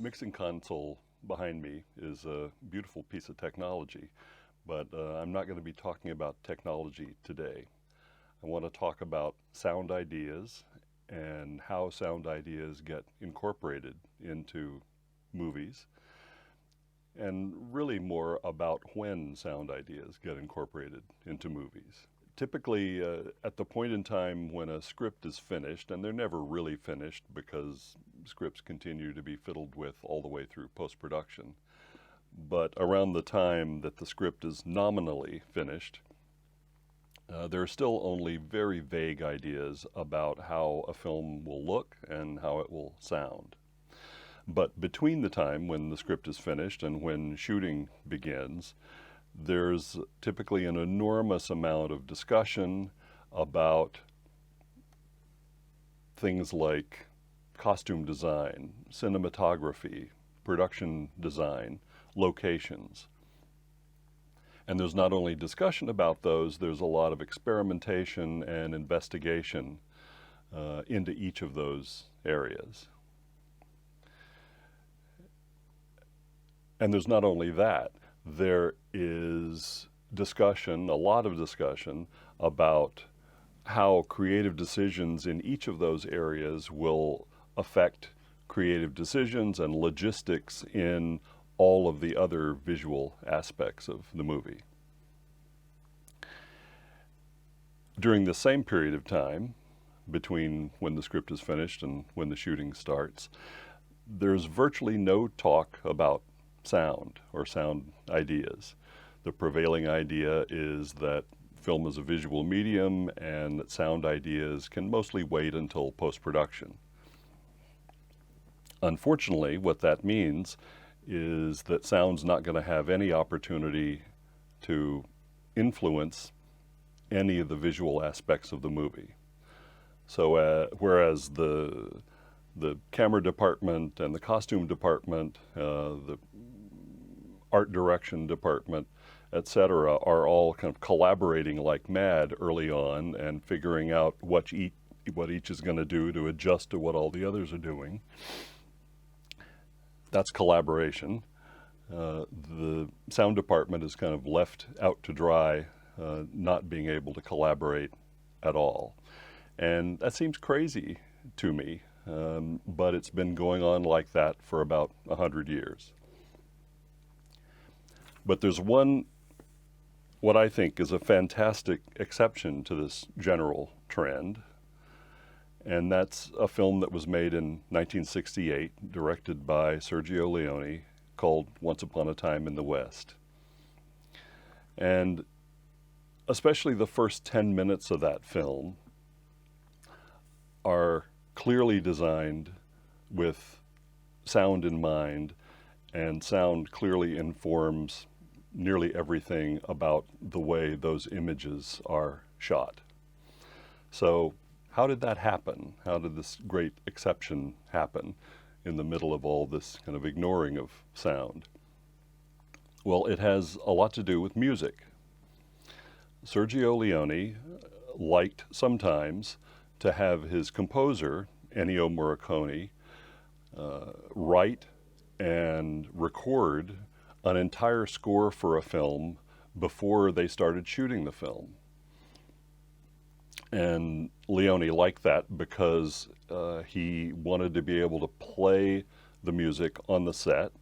mixing console behind me is a beautiful piece of technology, but I'm not going to be talking about technology today. I want to talk about sound ideas and how sound ideas get incorporated into movies, and really more about when sound ideas get incorporated into movies. Typically, at the point in time when a script is finished, and they're never really finished because scripts continue to be fiddled with all the way through post-production, but around the time that the script is nominally finished, there are still only very vague ideas about how a film will look and how it will sound. But between the time when the script is finished and when shooting begins, there's typically an enormous amount of discussion about things like costume design, cinematography, production design, locations. And there's not only discussion about those, there's a lot of experimentation and investigation into each of those areas. And there's not only that, there is discussion, a lot of discussion, about how creative decisions in each of those areas will affect creative decisions and logistics in all of the other visual aspects of the movie. During the same period of time, between when the script is finished and when the shooting starts, there's virtually no talk about sound or sound ideas. The prevailing idea is that film is a visual medium and that sound ideas can mostly wait until post-production. Unfortunately, what that means is that sound's not going to have any opportunity to influence any of the visual aspects of the movie. So whereas the camera department and the costume department, the art direction department, etc., are all kind of collaborating like mad early on and figuring out what each is going to do to adjust to what all the others are doing. That's collaboration. The sound department is kind of left out to dry, not being able to collaborate at all. And that seems crazy to me, but it's been going on like that for about 100 years. But there's one, what I think is a fantastic exception to this general trend, and that's a film that was made in 1968, directed by Sergio Leone, called Once Upon a Time in the West. And especially the first 10 minutes of that film are clearly designed with sound in mind, and sound clearly informs nearly everything about the way those images are shot. So how did that happen? How did this great exception happen in the middle of all this kind of ignoring of sound? Well, it has a lot to do with music. Sergio Leone liked sometimes to have his composer, Ennio Morricone, write and record an entire score for a film before they started shooting the film. And Leone liked that because he wanted to be able to play the music on the set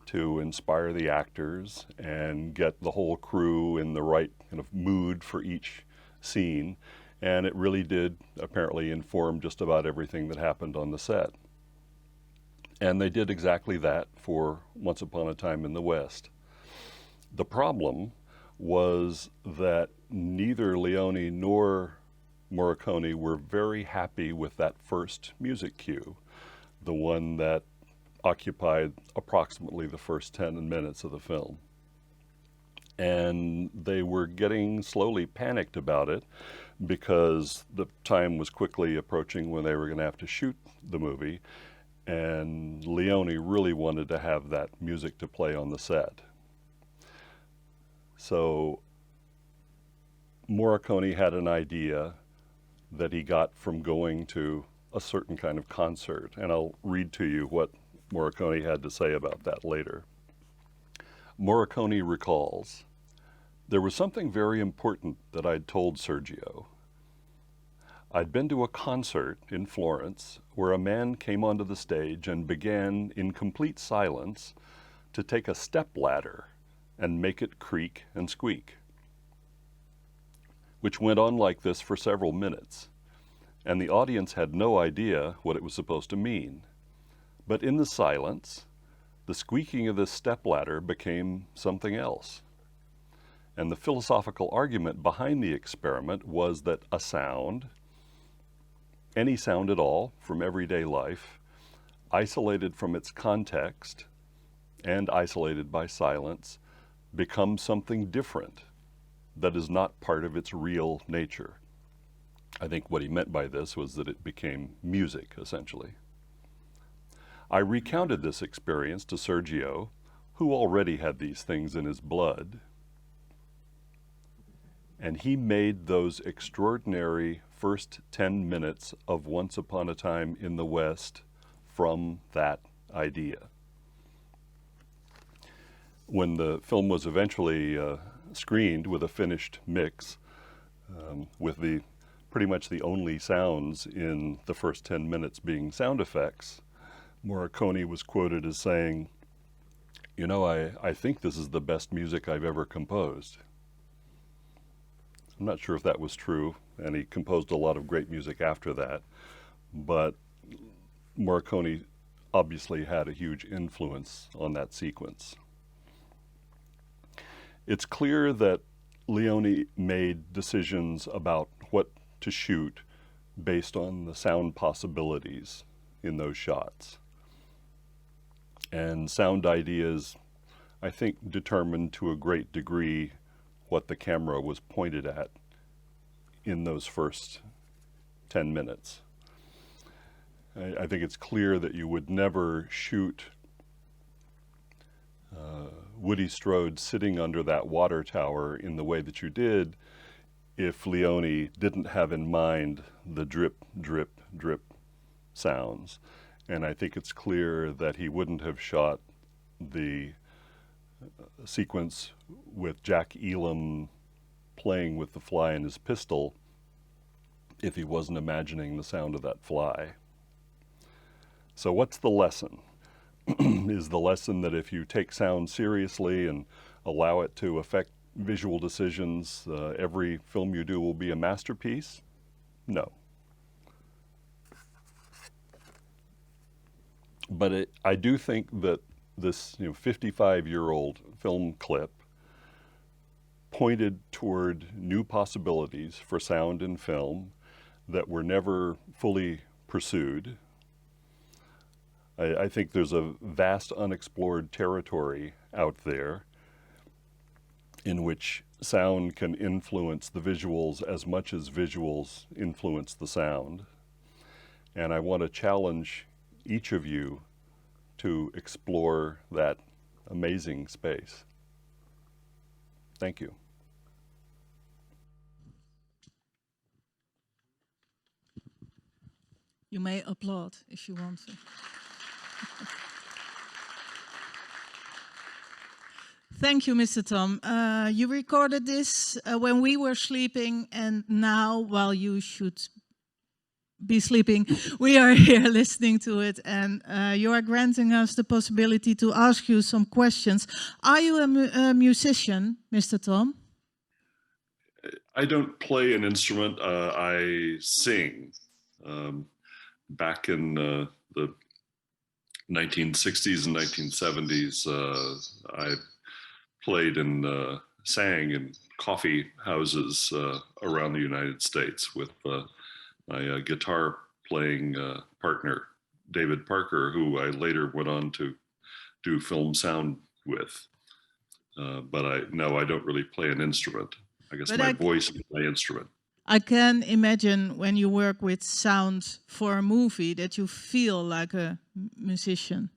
to inspire the actors and get the whole crew in the right kind of mood for each scene. And it really did apparently inform just about everything that happened on the set. And they did exactly that for Once Upon a Time in the West. The problem was that neither Leone nor Morricone were very happy with that first music cue, the one that occupied approximately the first 10 minutes of the film. And they were getting slowly panicked about it because the time was quickly approaching when they were going to have to shoot the movie, and Leone really wanted to have that music to play on the set. So Morricone had an idea that he got from going to a certain kind of concert, and I'll read to you what Morricone had to say about that later. Morricone recalls, "There was something very important that I'd told Sergio. I'd been to a concert in Florence where a man came onto the stage and began, in complete silence, to take a step ladder and make it creak and squeak, which went on like this for several minutes, and the audience had no idea what it was supposed to mean. But in the silence, the squeaking of this stepladder became something else. And the philosophical argument behind the experiment was that a sound, any sound at all from everyday life, isolated from its context and isolated by silence, becomes something different that is not part of its real nature." I think what he meant by this was that it became music, essentially. I recounted this experience to Sergio, who already had these things in his blood, and he made those extraordinary first 10 minutes of Once Upon a Time in the West from that idea. When the film was eventually screened with a finished mix, with pretty much the only sounds in the first 10 minutes being sound effects, Morricone was quoted as saying, "You know, I think this is the best music I've ever composed." I'm not sure if that was true, and he composed a lot of great music after that, but Morricone obviously had a huge influence on that sequence. It's clear that Leone made decisions about what to shoot based on the sound possibilities in those shots. And sound ideas, I think, determined to a great degree what the camera was pointed at in those first 10 minutes. I think it's clear that you would never shoot Woody Strode sitting under that water tower in the way that you did if Leone didn't have in mind the drip, drip, drip sounds. And I think it's clear that he wouldn't have shot the sequence with Jack Elam playing with the fly in his pistol if he wasn't imagining the sound of that fly. So what's the lesson? Is the lesson that if you take sound seriously and allow it to affect visual decisions, every film you do will be a masterpiece? No. But I do think that this 55-year-old film clip pointed toward new possibilities for sound in film that were never fully pursued. I think there's a vast unexplored territory out there in which sound can influence the visuals as much as visuals influence the sound. And I want to challenge each of you to explore that amazing space. Thank you. You may applaud if you want to. Thank you, Mr. Thom. You recorded this when we were sleeping, and now, while you should be sleeping, we are here listening to it, and you are granting us the possibility to ask you some questions. Are you a musician, Mr. Thom? I don't play an instrument. I sing. Back in the 1960s and 1970s, I played and sang in coffee houses around the United States with my guitar playing partner, David Parker, who I later went on to do film sound with. But I don't really play an instrument. I guess my voice is my instrument. I can imagine when you work with sound for a movie that you feel like a musician.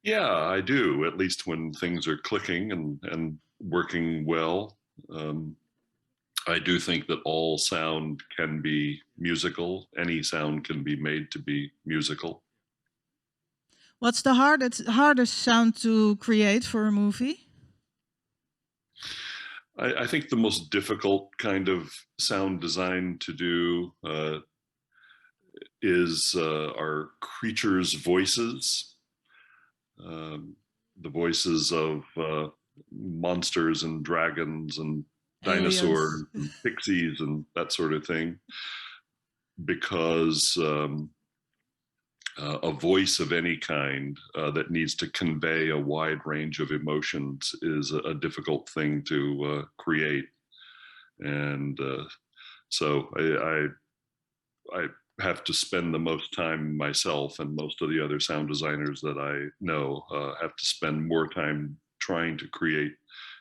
Yeah, I do, at least when things are clicking and working well. I do think that all sound can be musical. Any sound can be made to be musical. What's the hardest sound to create for a movie? I think the most difficult kind of sound design to do is our creatures' voices, the voices of monsters and dragons and dinosaurs and pixies and that sort of thing, because a voice of any kind that needs to convey a wide range of emotions is a difficult thing to create. And so I have to spend the most time myself, and most of the other sound designers that I know have to spend more time trying to create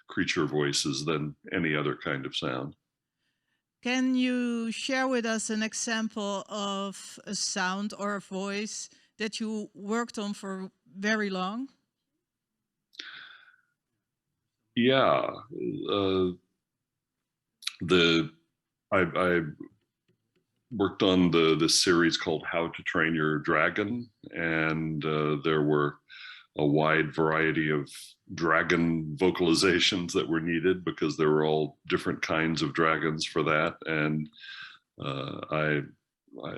creature voices than any other kind of sound. Can you share with us an example of a sound or a voice that you worked on for very long? Yeah, I worked on this series called How to Train Your Dragon, and there were a wide variety of dragon vocalizations that were needed because there were all different kinds of dragons for that. And I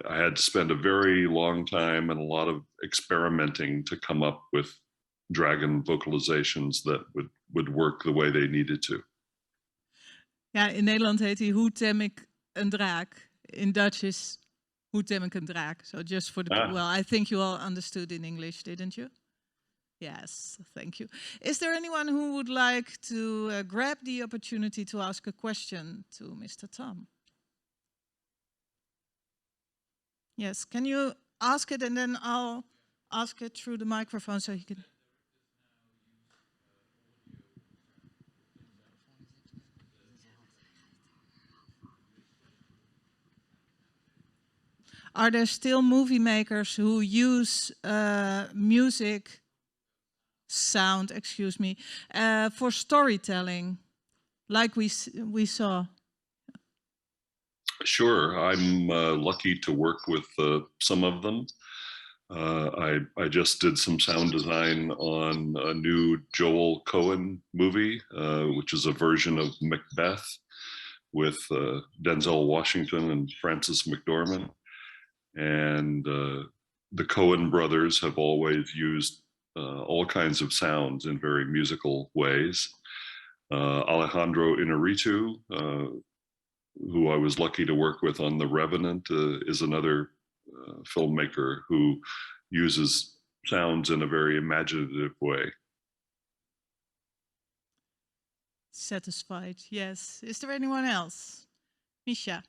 had to spend a very long time and a lot of experimenting to come up with dragon vocalizations that would work the way they needed to. Ja, in Nederland heet hij Hoe tem ik een draak. In Dutch is Hoe tem ik een draak. So just for the well, I think you all understood in English, didn't you? Yes, thank you. Is there anyone who would like to grab the opportunity to ask a question to Mr. Thom? Yes, can you ask it and then I'll ask it through the microphone so he can... Are there still movie makers who use sound, excuse me, for storytelling, like we saw? Sure, I'm lucky to work with some of them. I just did some sound design on a new Joel Cohen movie, which is a version of Macbeth with Denzel Washington and Frances McDormand. And the Cohen brothers have always used all kinds of sounds in very musical ways. Alejandro Inarritu, who I was lucky to work with on The Revenant, is another filmmaker who uses sounds in a very imaginative way. Satisfied, yes. Is there anyone else? Misha.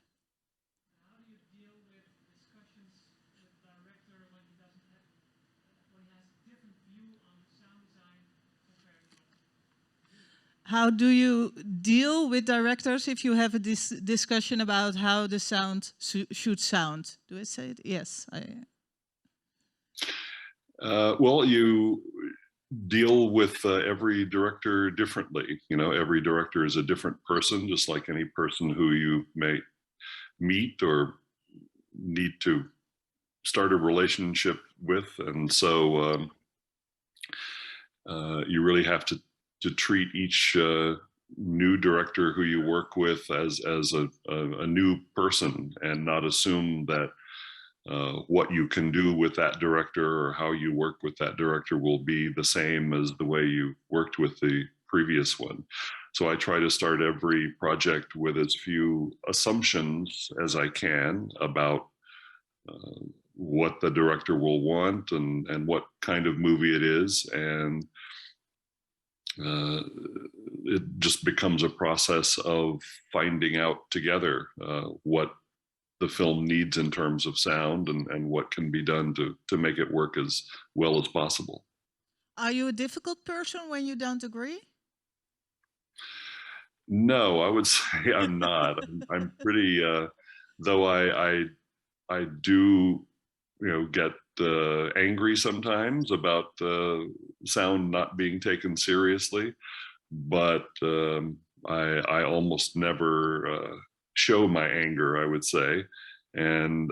How do you deal with directors if you have a discussion about how the sound should sound? Do I say it? Yes. Well, you deal with every director differently. You know, every director is a different person, just like any person who you may meet or need to start a relationship with. And so you really have to treat each new director who you work with as a new person, and not assume that what you can do with that director or how you work with that director will be the same as the way you worked with the previous one. So I try to start every project with as few assumptions as I can about what the director will want and what kind of movie it is. And it just becomes a process of finding out together what the film needs in terms of sound and what can be done to make it work as well as possible. Are you a difficult person when you don't agree? No, I would say I'm not. I'm pretty, though I do, you know, get angry sometimes about sound not being taken seriously, but I almost never show my anger, I would say, and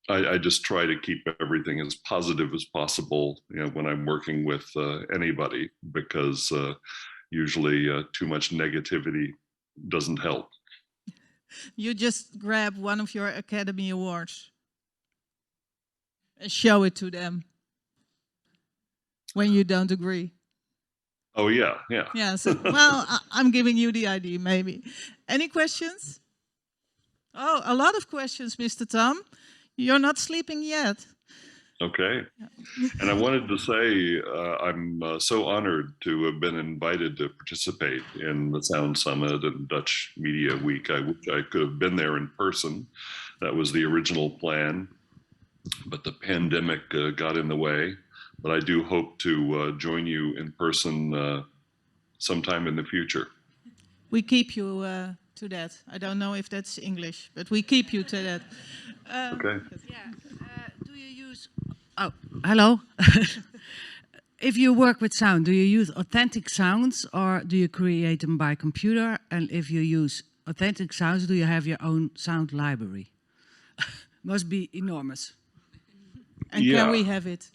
I just try to keep everything as positive as possible, when I'm working with anybody, because usually too much negativity doesn't help. You just grab one of your Academy Awards and show it to them when you don't agree. Oh, yeah. Yeah, so, well, I'm giving you the idea, maybe. Any questions? Oh, a lot of questions, Mr. Thom. You're not sleeping yet. Okay. And I wanted to say I'm so honored to have been invited to participate in the Sound Summit and Dutch Media Week. I wish I could have been there in person. That was the original plan, but the pandemic got in the way. But I do hope to join you in person sometime in the future. We keep you to that. I don't know if that's English, but we keep you to that. Okay. Yeah. Do you use... Oh, hello. If you work with sound, do you use authentic sounds or do you create them by computer? And if you use authentic sounds, do you have your own sound library? Must be enormous. And can we have it?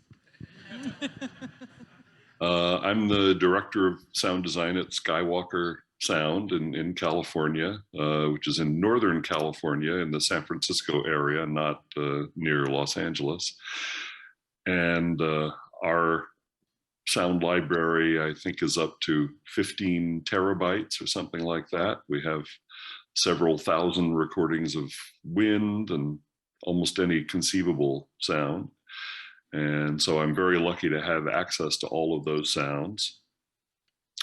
I'm the director of sound design at Skywalker Sound in California, which is in Northern California in the San Francisco area, not near Los Angeles. And our sound library, I think, is up to 15 terabytes or something like that. We have several thousand recordings of wind and almost any conceivable sound. And so I'm very lucky to have access to all of those sounds.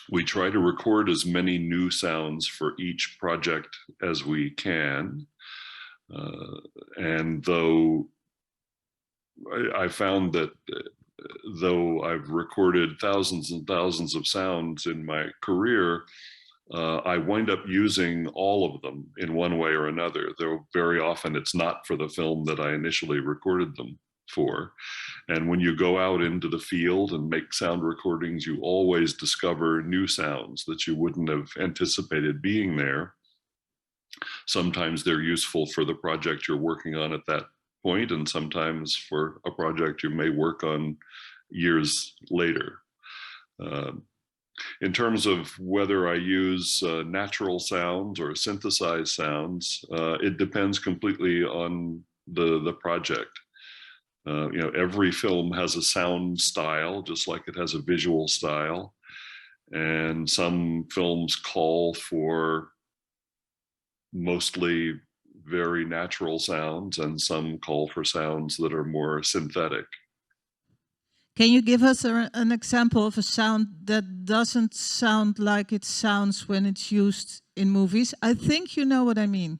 We try to record as many new sounds for each project as we can. And though I found that though I've recorded thousands and thousands of sounds in my career, I wind up using all of them in one way or another, though very often it's not for the film that I initially recorded them for. And when you go out into the field and make sound recordings, you always discover new sounds that you wouldn't have anticipated being there. Sometimes they're useful for the project you're working on at that point, and sometimes for a project you may work on years later. In terms of whether I use natural sounds or synthesized sounds, it depends completely on the project. Every film has a sound style, just like it has a visual style. And some films call for mostly very natural sounds, and some call for sounds that are more synthetic. Can you give us an example of a sound that doesn't sound like it sounds when it's used in movies? I think you know what I mean.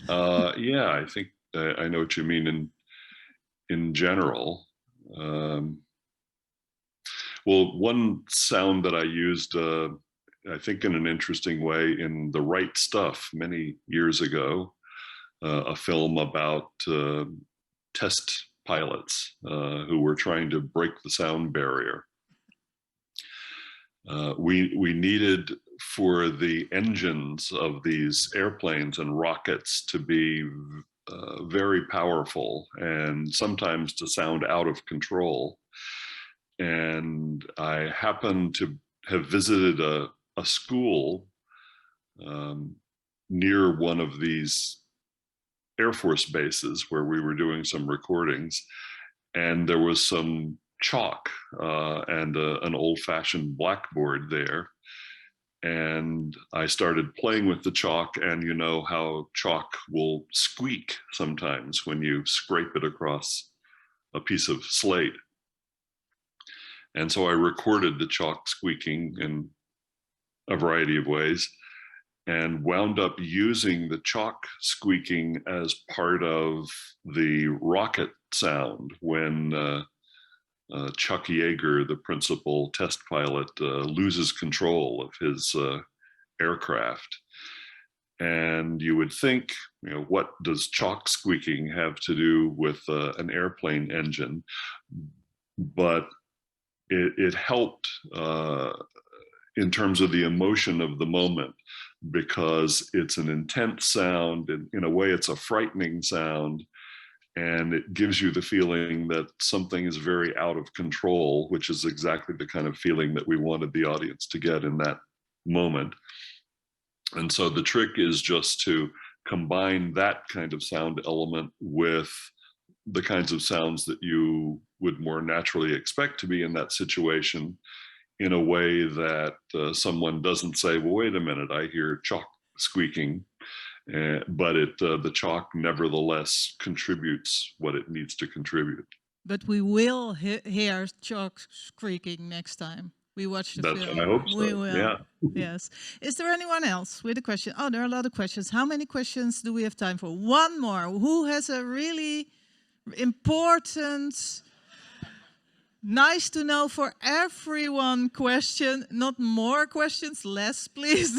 Yeah, I think I know what you mean in general. Well, one sound that I used, I think in an interesting way, in The Right Stuff many years ago, a film about test pilots who were trying to break the sound barrier. We needed for the engines of these airplanes and rockets to be very powerful and sometimes to sound out of control. And I happened to have visited a school near one of these Air Force bases where we were doing some recordings, and there was some chalk and an old-fashioned blackboard there. And I started playing with the chalk, and you know how chalk will squeak sometimes when you scrape it across a piece of slate. And so I recorded the chalk squeaking in a variety of ways and wound up using the chalk squeaking as part of the rocket sound when Chuck Yeager, the principal test pilot, loses control of his aircraft. And you would think, what does chalk squeaking have to do with an airplane engine? But it helped in terms of the emotion of the moment, because it's an intense sound. In a way, it's a frightening sound. and it gives you the feeling that something is very out of control, which is exactly the kind of feeling that we wanted the audience to get in that moment. And so the trick is just to combine that kind of sound element with the kinds of sounds that you would more naturally expect to be in that situation, in a way that someone doesn't say, well, wait a minute, I hear chalk squeaking, but the chalk nevertheless contributes what it needs to contribute. But we will hear chalk squeaking next time we watch the film. I hope so. We will. Yeah. Yes. Is there anyone else with a question? Oh, there are a lot of questions. How many questions do we have time for? One more. Who has a really important, nice to know for everyone question? Not more questions, less, please.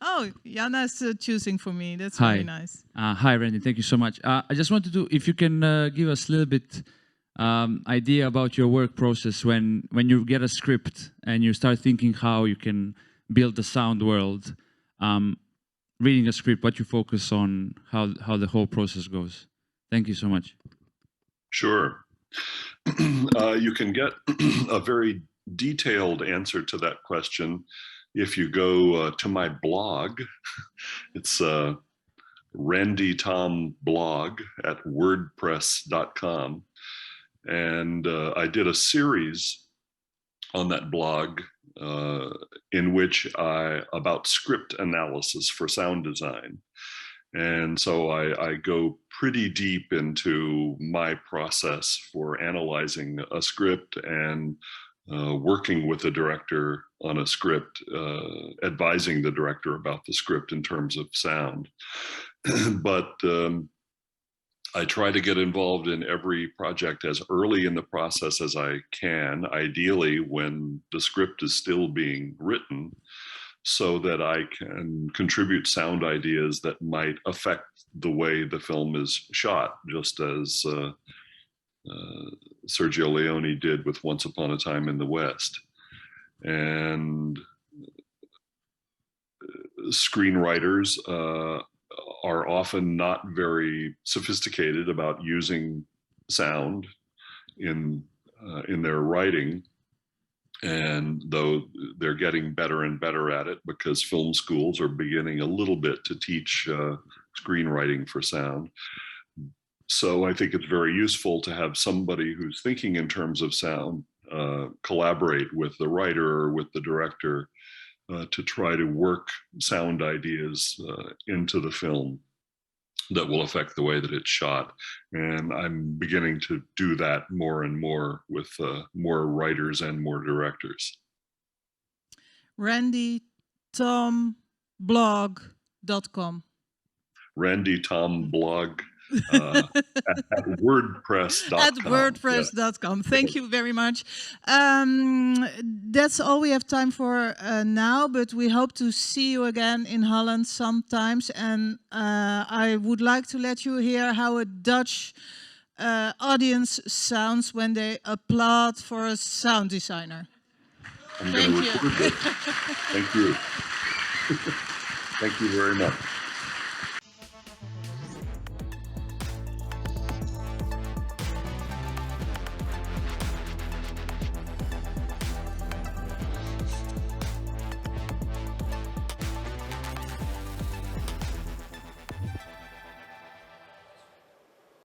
Oh, Jana's choosing for me. That's very nice. Hi, Randy. Thank you so much. I just wanted to, if you can give us a little bit idea about your work process when you get a script and you start thinking how you can build the sound world. Reading a script, what you focus on, how the whole process goes. Thank you so much. Sure. You can get a very detailed answer to that question if you go to my blog. It's Randy Thom blog at wordpress.com. And I did a series on that blog in which about script analysis for sound design. And so I go pretty deep into my process for analyzing a script and working with the director on a script, advising the director about the script in terms of sound. But I try to get involved in every project as early in the process as I can, ideally when the script is still being written, so that I can contribute sound ideas that might affect the way the film is shot, just as Sergio Leone did with Once Upon a Time in the West. And screenwriters are often not very sophisticated about using sound in their writing. And though they're getting better and better at it because film schools are beginning a little bit to teach screenwriting for sound. So I think it's very useful to have somebody who's thinking in terms of sound collaborate with the writer or with the director to try to work sound ideas into the film that will affect the way that it's shot. And I'm beginning to do that more and more with more writers and more directors. RandyThomblog.com. Randy Thom blog at wordpress.com. At wordpress.com. Yeah. Thank you very much. That's all we have time for now, but we hope to see you again in Holland sometimes. And I would like to let you hear how a Dutch audience sounds when they applaud for a sound designer. Thank you. Thank you. Thank you very much.